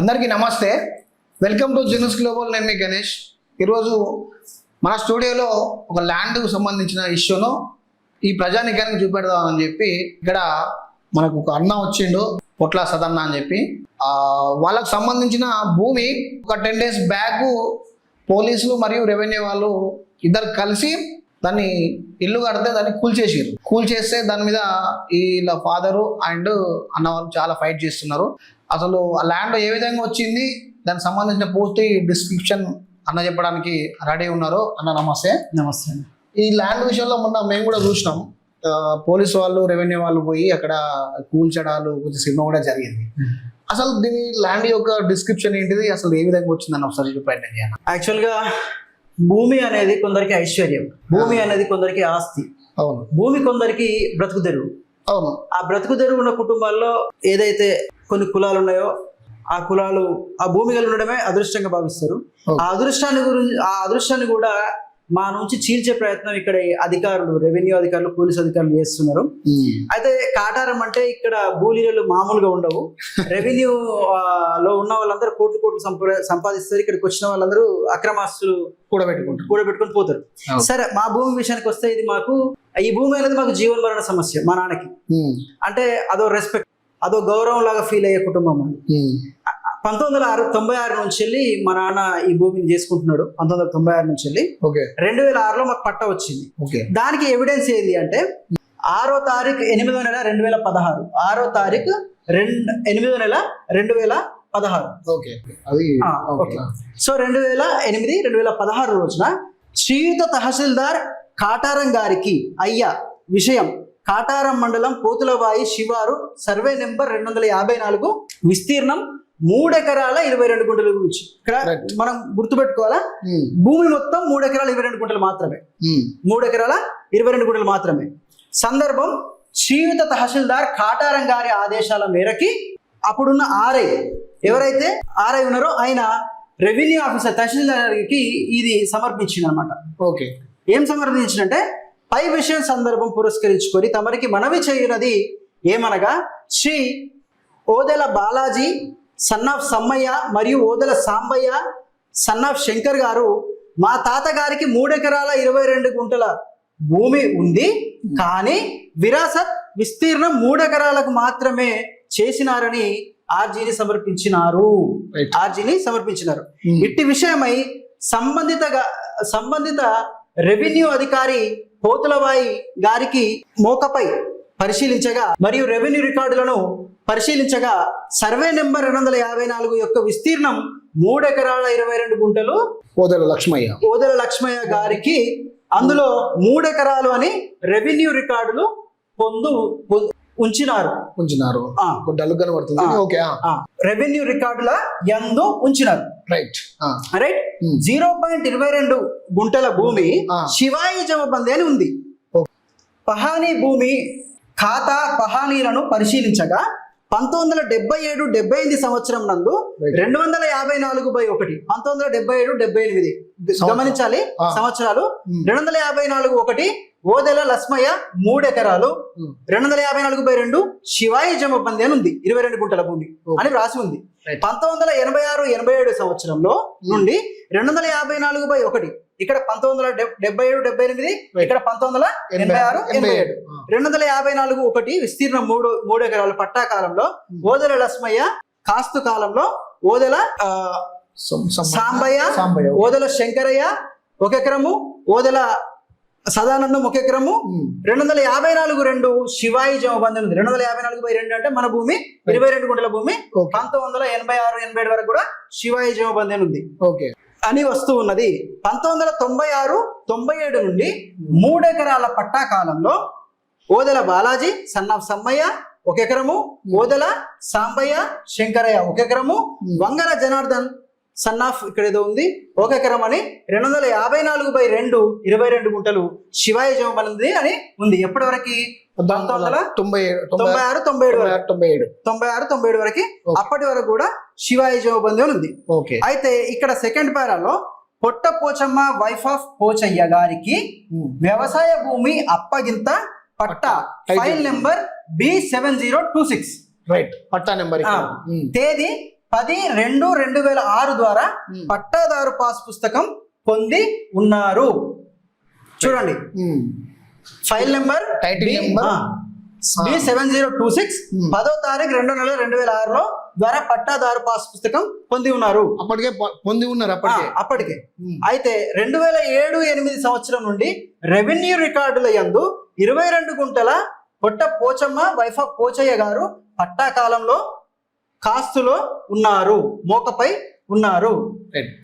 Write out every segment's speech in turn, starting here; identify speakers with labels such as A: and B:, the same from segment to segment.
A: అందరికీ నమస్తే, welcome to జినస్ global. నేను మీ గణేష్. ఈరోజు మన స్టూడియోలో ఒక ల్యాండ్కు సంబంధించిన ఇష్యూను ఈ ప్రజానికానికి చూపెడదామని చెప్పి ఇక్కడ మనకు ఒక అన్న వచ్చిండు, పొట్ల సదన్న అని చెప్పి. వాళ్ళకు సంబంధించిన భూమి ఒక 10 days బ్యాక్ పోలీసులు మరియు రెవెన్యూ వాళ్ళు ఇద్దరు కలిసి దాన్ని ఇల్లు కడితే దాన్ని కూల్చేస్తే దాని మీద వీళ్ళ ఫాదరు అండ్ అన్న వాళ్ళు చాలా ఫైట్ చేస్తున్నారు. అసలు ఆ ల్యాండ్ ఏ విధంగా వచ్చింది, దానికి సంబంధించిన పూర్తి డిస్క్రిప్షన్ అన్న చెప్పడానికి రెడీ ఉన్నారు. అన్న నమస్తే.
B: నమస్తే.
A: ఈ ల్యాండ్ విషయంలో మొన్న మేము కూడా చూసినాం, పోలీసు వాళ్ళు రెవెన్యూ వాళ్ళు పోయి అక్కడ కూల్చడాలు కొంచెం సినిమా కూడా జరిగింది. అసలు దీని ల్యాండ్ యొక్క డిస్క్రిప్షన్ ఏంటిది, అసలు ఏ విధంగా వచ్చిందని ఒకసారి ప్రయత్నం చేయాలి.
B: యాక్చువల్గా భూమి అనేది కొందరికి ఐశ్వర్యం, భూమి అనేది కొందరికి ఆస్తి.
A: అవును.
B: భూమి కొందరికి బ్రతుకు తెరువు.
A: అవును.
B: ఆ బ్రతుకు తెరువు ఉన్న కుటుంబాల్లో ఏదైతే కొన్ని కులాలు ఉన్నాయో ఆ కులాలు ఆ భూమి కలిగి ఉండడమే అదృష్టంగా భావిస్తారు. ఆ అదృష్టాన్ని కూడా మా నుంచి చీల్చే ప్రయత్నం ఇక్కడ అధికారులు, రెవెన్యూ అధికారులు, పోలీసు అధికారులు చేస్తున్నారు. అయితే కాటారం అంటే ఇక్కడ భూలీలు మామూలుగా ఉండవు. రెవెన్యూ లో ఉన్న వాళ్ళందరూ కోట్లు సంపాదిస్తారు. ఇక్కడికి వచ్చిన వాళ్ళందరూ అక్రమాస్తులు కూడబెట్టుకొని పోతారు. సరే, మా భూమి విషయానికి వస్తే ఇది మాకు ఈ భూమి అనేది మాకు జీవన మరణ సమస్య. మా నాన్నకి అంటే అదో రెస్పెక్ట్, అదో గౌరవం లాగా ఫీల్ అయ్యే కుటుంబం అది. 1996 నుంచి వెళ్ళి మా నాన్న ఈ భూమిని చేసుకుంటున్నాడు. 1996 నుంచి వెళ్ళి 2006లో మాకు పట్ట వచ్చింది. దానికి ఎవిడెన్స్ ఏది అంటే 6వ తారీఖు 8వ నెల 2016, 6వ తారీఖు 8వ నెల 2016. సో 2008, 2016 రోజున శ్రీయుత తహసీల్దార్ కాటారం గారికి అయ్యా విషయం కాటారం మండలం పోతులవాయి శివారు సర్వే నెంబర్ 254 విస్తీర్ణం 3 ఎకరాల 22 గుంటల గురించి. ఇక్కడ మనం గుర్తుపెట్టుకోవాలా, భూమి మొత్తం 3 ఎకరాల 22 గుంటలు మాత్రమే. 3 ఎకరాల 22 గుంటలు మాత్రమే. సందర్భం శ్రీయుత తహసీల్దార్ కాటారం గారి ఆదేశాల మేరకి అప్పుడున్న ఆర్ఐ ఎవరైతే ఆర్ఐ ఉన్నారో ఆయన రెవెన్యూ ఆఫీసర్ తహసీల్దార్కి ఇది సమర్పించింది అనమాట. ఏం సమర్పించిందంటే, పై విషయం సందర్భం పురస్కరించుకొని తమరికి మనవి చేయునది ఏమనగా, శ్రీ ఓదెల బాలాజీ సన్నాఫ్ సమ్మయ్య మరియు ఓదెల సాంబయ్య సన్నాఫ్ శంకర్ గారు మా తాతగారికి 3 ఎకరాల 22 గుంటల భూమి ఉంది, కానీ విరాసత్ విస్తీర్ణం 3 ఎకరాలకు మాత్రమే చేసినారని ఆర్జీని సమర్పించినారు. ఇట్టి విషయమై సంబంధిత రెవెన్యూ అధికారి పోతులవాయి గారికి మోకపై పరిశీలించగా మరియు రెవెన్యూ రికార్డులను పరిశీలించగా సర్వే నెంబర్ 254 యొక్క విస్తీర్ణం 3 ఎకరాల 22 గుంటలు ఓదెల లక్ష్మయ్య గారికి అందులో 3 ఎకరాలు అని రెవెన్యూ రికార్డులు ఉంచినారు. రెవెన్యూ రికార్డుల యందు ఉంచినారు. రైట్. 0.22 గుంటల భూమి శివాయి జమబంది అని ఉంది. పహానీ భూమి ఖాతా పహానీలను పరిశీలించగా 1977-78 సంవత్సరం నందు 254/1 1977-78 గమనించాలి సంవత్సరాలు. 254/1 ఓదెల లక్ష్మయ్య 3 ఎకరాలు, 254/2 శివాయి జమబంది అని ఉంది, 22 గుంటల భూమి అని రాసి ఉంది. 1986-87 సంవత్సరంలో నుండి 254/1 ఇక్కడ 1977-78 ఇక్కడ 1986-87 254/1 విస్తీర్ణం 3 ఎకరాలు పట్టా కాలంలో ఓదెల లక్ష్మయ్య, కాస్తు కాలంలో ఓదెల సాంబయ్య, ఓదెల శంకరయ్య 1 ఎకరము, ఓదెల సదానందం 1 ఎకరము, 254/2 శివాయి జమబంది ఉంది. 254/2 అంటే మన భూమి 22 గుంటల భూమి. 1986-87 వరకు కూడా శివాయి జమబంది ఉంది అని వస్తూ ఉన్నది. 1996-97 నుండి 3 ఎకరాల పట్టా కాలంలో ఓదెల బాలాజీ సన్నాఫ్ సమ్మయ్య 1 ఎకరము, ఓదెల సాంబయ్య శంకరయ్య 1 ఎకరము, వంగల జనార్దన్ సన్నాఫ్ ఇక్కడ ఏదో ఉంది 1 ఎకరం అని 254/2 22 గుంటలు శివాయి జమబంది అని ఉంది. ఎప్పటి వరకు? 1996-97 వరకు. అప్పటి వరకు కూడా శివాయి జమబంది అని ఉంది. అయితే ఇక్కడ సెకండ్ పారాలో పొట్ట పోచమ్మ వైఫ్ ఆఫ్ పోచయ్య గారికి వ్యవసాయ భూమి అప్పగింత పట్టా ఫైల్ నెంబర్ B7026
A: రైట్. పట్టా నెంబర్ తేదీ
B: 10/2/2006 ద్వారా పట్టాదారు పాస్ పుస్తకం పొంది ఉన్నారు. చూడండి file number
A: title number
B: B7026 10వ తారీఖు 2వ నెల 2006లో ద్వారా పట్టాదారు పాస్ పుస్తకం పొంది ఉన్నారు.
A: అప్పటికే పొంది ఉన్నారు
B: అప్పటికే. అయితే 2007-8 సంవత్సరం నుండి రెవెన్యూ రికార్డుల యందు 22 గుంటల పొట్ట పోచమ్మ వైఫ్ ఆఫ్ పోచయ్య గారు పట్టా కాలంలో కాస్తులో ఉన్నారు, మోకపై ఉన్నారు.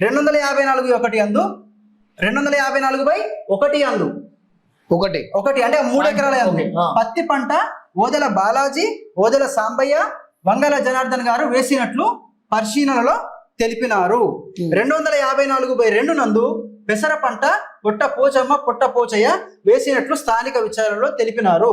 B: 254/1 యందు 254/1 యందు ఒకటి అంటే 3 ఎకరాల యందు పత్తి పంట ఓదెల బాలాజీ, ఓదెల సాంబయ్య, వంగల జనార్దన్ గారు వేసినట్లు పరిశీలనలో తెలిపినారు. 254/2 నందు పెసర పంట పొట్ట పోచమ్మ, పొట్ట పోచయ్య వేసినట్లు స్థానిక విచారణలో తెలిపినారు.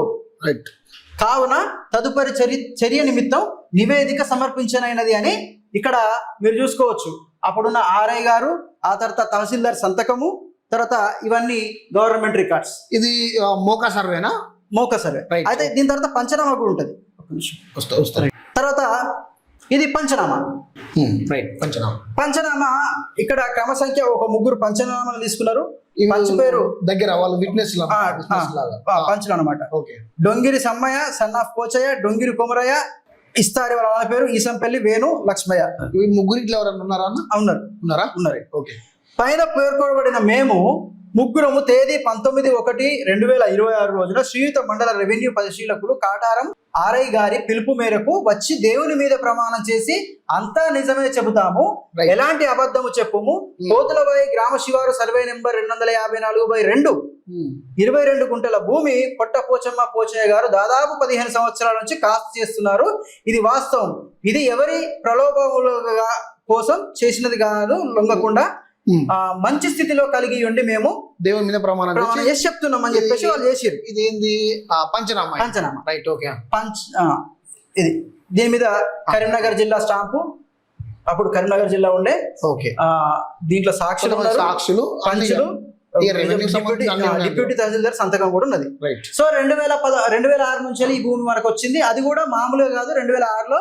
B: కావున తదుపరి చర్య నిమిత్తం నివేదిక సమర్పించనైనది అని ఇక్కడ మీరు చూసుకోవచ్చు. అప్పుడున్న ఆర్ఐ గారు, ఆ తర్వాత తహసీల్దార్ సంతకము, తర్వాత ఇవన్నీ గవర్నమెంట్ రికార్డ్స్.
A: ఇది మోకా సర్వేనా?
B: మోకా సర్వే. అయితే దీని తర్వాత పంచనామా కూడా ఉంటుంది. తర్వాత ఇది పంచనామా. పంచనామా ఇక్కడ క్రమ సంఖ్య ఒక 3 పంచనామాలు తీసుకున్నారు. పంచ పేరు
A: దగ్గర వాళ్ళు విట్నెస్
B: పంచలు అనమాట. డొంగిరి సమ్మయ్య, సన్ ఆఫ్ పోచయ్య, డొంగిరి కొమరయ్య, ఇస్తారి వాళ్ళ వాళ్ళ పేరు ఈసంపల్లి వేణు లక్ష్మయ్య.
A: ఈ ముగ్గురిట్లో ఎవరన్నా ఉన్నారా? ఉన్నారు. ఓకే.
B: పైన పేర్కొనబడిన మేము ముగ్గురము తేదీ 19/1/2026 రోజున శ్రీయుత మండల రెవెన్యూ పరిశీలకులు కాటారం ఆర్ఐ గారి పిలుపు మేరకు వచ్చి దేవుని మీద ప్రమాణం చేసి అంతా నిజమే చెబుతాము, ఎలాంటి అబద్ధము చెప్పము, కోతులబాయి గ్రామ శివారు సర్వే నెంబర్ 254/2 22 గుంటల భూమి పొట్ట పోచమ్మ పోచయ్య గారు దాదాపు 15 సంవత్సరాల నుంచి కాస్తు చేస్తున్నారు. ఇది వాస్తవం. ఇది ఎవరి ప్రలోభముల కోసం చేసినది కాదు, లొంగకుండా మంచి స్థితిలో కలిగి ఉండి మేము దేవుని మీద ప్రమాణం చేసి చెప్తున్నాం అని చెప్పేసి వాళ్ళు చేసారు.
A: ఇది ఏంది? పంచనామా. రైట్. ఓకే.
B: ఇది దీని మీద కరీంనగర్ జిల్లా స్టాంపు, అప్పుడు కరీంనగర్ జిల్లా ఉండే.
A: ఓకే.
B: దీంట్లో సాక్షులు, పంచులు, డిప్యూటీ తహసీల్దార్ సంతకం కూడా ఉన్నది. సో 2006 నుంచి ఈ భూమి మనకు వచ్చింది. అది కూడా మామూలుగా కాదు. 2006లో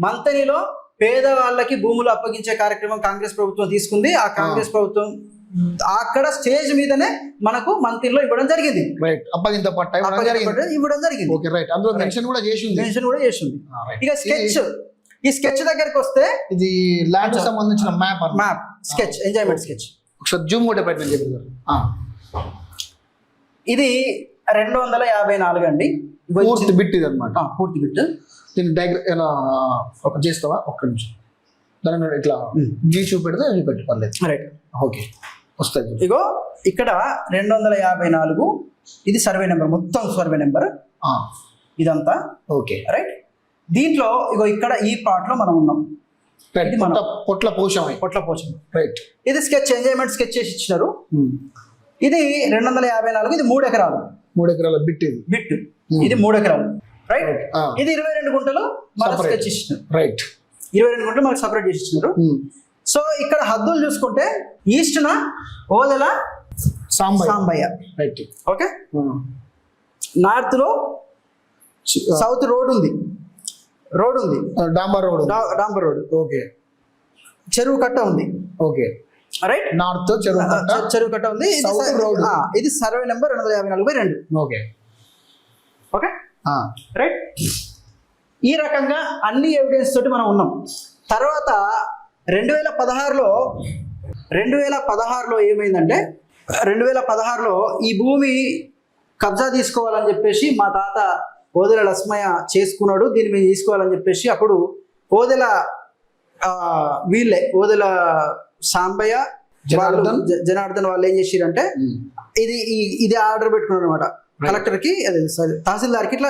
B: మంతనిలో పేదవాళ్ళకి భూములు అప్పగించే కార్యక్రమం కాంగ్రెస్ ప్రభుత్వం తీసుకుంది. ఆ కాంగ్రెస్ ప్రభుత్వం అక్కడ స్టేజ్ మీదనే మనకు మంత్రిలో ఇవ్వడం జరిగింది.
A: అప్పగింత పట్ట
B: ఇవ్వడం జరిగింది.
A: అందులో మెన్షన్ కూడా చేసింది.
B: ఇక ఈ స్కెచ్ దగ్గరికి వస్తే ఇది
A: ల్యాండ్ సంబంధించిన
B: మ్యాప్ స్కెచ్, ఎంజాయ్మెంట్ స్కెచ్.
A: ఒకసారి జూమ్ కూడా పెట్టండి చెప్పారు.
B: ఇది 254 అండి.
A: పూర్తి బిట్ ఇది అనమాట.
B: పూర్తి బిట్.
A: దీన్ని డయాగ్రామ్ చేస్తావా? ఒక్క నిమిషం. దాని ఇట్లా గీ చూపెడితే చూపెట్టి పర్లేదు.
B: రైట్.
A: ఓకే. వస్తుంది.
B: ఇగో ఇక్కడ 254 ఇది సర్వే నెంబర్, మొత్తం సర్వే నెంబర్ ఇదంతా.
A: ఓకే.
B: రైట్. దీంట్లో ఇగో ఇక్కడ ఈ పార్ట్ లో మనం ఉన్నాం.
A: పొట్ల పోషం.
B: రైట్. ఇది స్కెచ్, ఎంజాయ్మెంట్ స్కెచ్ చేసి ఇచ్చినారు. ఇది 254. ఇది 3 ఎకరాలు.
A: 3 ఎకరాల బిట్.
B: ఇది 3 ఎకరాలు. రైట్. ఇది 22 గుంటలు మనకు స్కెచ్ ఇచ్చినారు.
A: రైట్.
B: 22 గుంటలు మనకు సపరేట్ చేసి ఇచ్చినారు. సో ఇక్కడ హద్దులు చూసుకుంటే ఈస్ట్ న Odela Sambaiah.
A: Right.
B: Okay. North లో సౌత్ రోడ్ ఉంది. డాంబర్ రోడ్.
A: ఓకే.
B: చెరువు కట్ట ఉంది.
A: ఓకే.
B: రైట్.
A: నార్త్ చెరువు
B: కట్ట ఉంది. ఇది survey number 254/2.
A: Okay.
B: Okay. Right. ఈ రకంగా అన్ని ఎవిడెన్స్ తోటి మనం ఉన్నాం. తర్వాత 2016లో ఏమైందంటే 2016లో ఈ భూమి కబ్జా తీసుకోవాలని చెప్పేసి మా తాత ఓదెల లక్ష్మయ్య చేసుకున్నాడు. దీన్ని మేము తీసుకోవాలని చెప్పేసి అప్పుడు ఓదెల ఓదెల సాంబయ్య, జనార్దన్ వాళ్ళు ఏం చేసిరంటే ఇది ఆర్డర్ పెట్టుకున్నారు అనమాట. కలెక్టర్ కి, తహసీల్దార్ కి ఇట్లా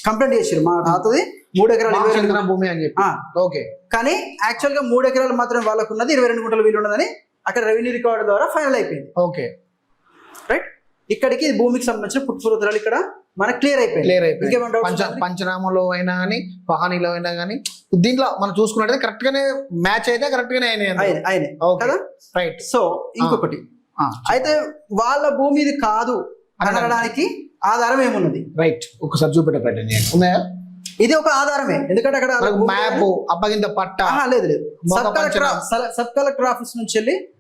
B: కంప్లైంట్ చేసారు, మా తాతది 3 ఎకరాల
A: భూమి అని చెప్పి. ఓకే.
B: కానీ యాక్చువల్ గా 3 ఎకరాలు మాత్రమే వాళ్ళకు ఉన్నది, 22 గుంటలు వీలు ఉన్నదని అక్కడ రెవెన్యూ రికార్డు ద్వారా ఫైనల్ అయిపోయింది.
A: ఓకే.
B: రైట్. ఇక్కడికి భూమికి సంబంధించిన పుట్టుపూర్వతరాలు ఇక్కడ మనకు క్లియర్ అయిపోయింది.
A: పంచనామాలో అయినా కానీ, పహానీలో అయినా కానీ దీంట్లో మనం చూసుకున్నట్టు కరెక్ట్ గానే మ్యాచ్ అయితే కరెక్ట్ గానే అయినాయి కదా. రైట్.
B: సో ఇంకొకటి అయితే వాళ్ళ భూమి ఇది కాదు అనడానికి ఆధారం ఏమున్నది?
A: రైట్. ఒకసారి చూపెట్టండి. ఉన్నాయా?
B: ఇది ఒక ఆధారమే, ఎందుకంటే అక్కడ
A: మ్యాప్, అప్పగింత పట్ట,
B: లేదు లేదు,
A: మోక పంచన.
B: సబ్ కలెక్టర్ ఆఫీస్ నుంచి వెళ్ళి